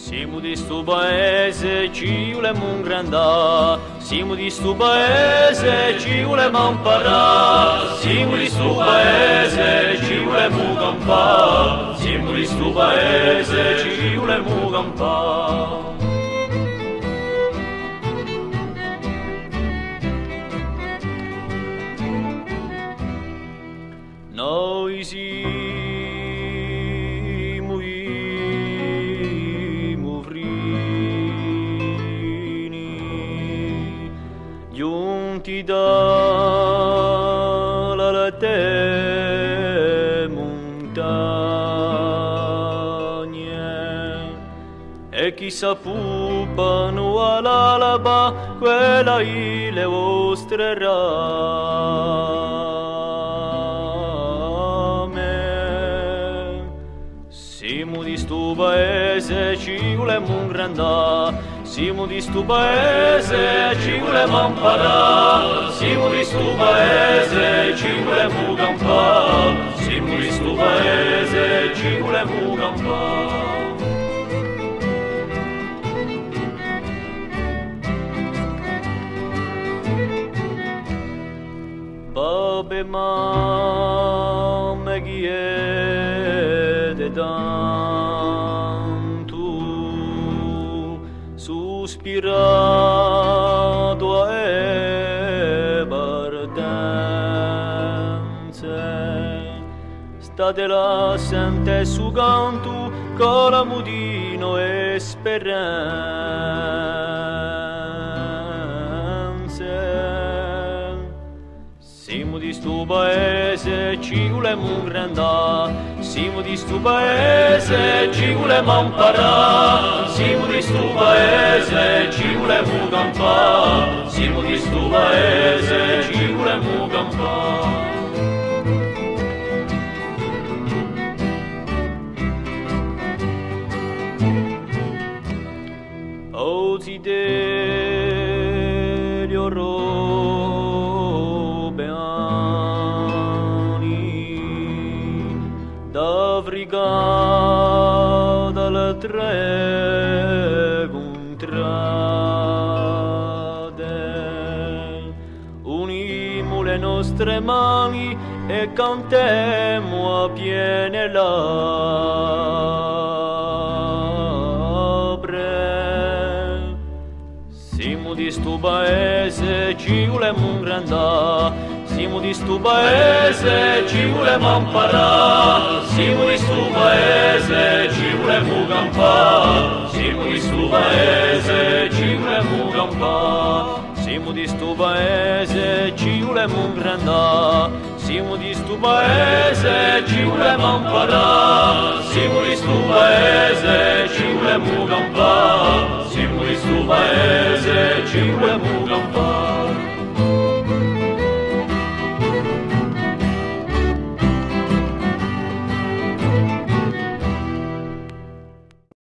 Siamo di sto paese, ci volemo ingrandare. Siamo di sto paese, ci volemo imparare. Siamo di sto paese, ci volemo campare. Siamo di sto paese, ci volemo campare. Noi siamo i movrini, giunti dalla latte montagne, e chi s'appupano all'alba, quella le vostre rame. Siamo di sto paese, ci volemo ingrandare. Siamo di sto paese, ci volemo imparare. Siamo di sto paese, ci volemo campare. Siamo di sto paese, ci volemo campare. Babbe, mamma, chi è tanto sospirato e partenze, state là sente su canto con la mudino e speranze. Siamo di sto paese, ci volemo ingrandare. Siamo di sto paese, ci volemo imparare. Siamo di sto paese, ci volemo campare. Siamo di sto paese, ci volemo campare. Oggi degli d'Africa dalle tre contrade, unimo le nostre mani e cantiamo a piene labbra. Siamo di sto paese, ci volemo ingrandare. Siamo di sto paese, ci volemo imparare. Siamo di sto paese, ci volemo campare. Siamo di sto paese, ci volemo campare. Siamo di sto paese, ci volemo ingrandare. Siamo di sto paese, ci volemo imparare. Siamo di sto paese, ci volemo campare. Siamo di sto paese, ci volemo campare.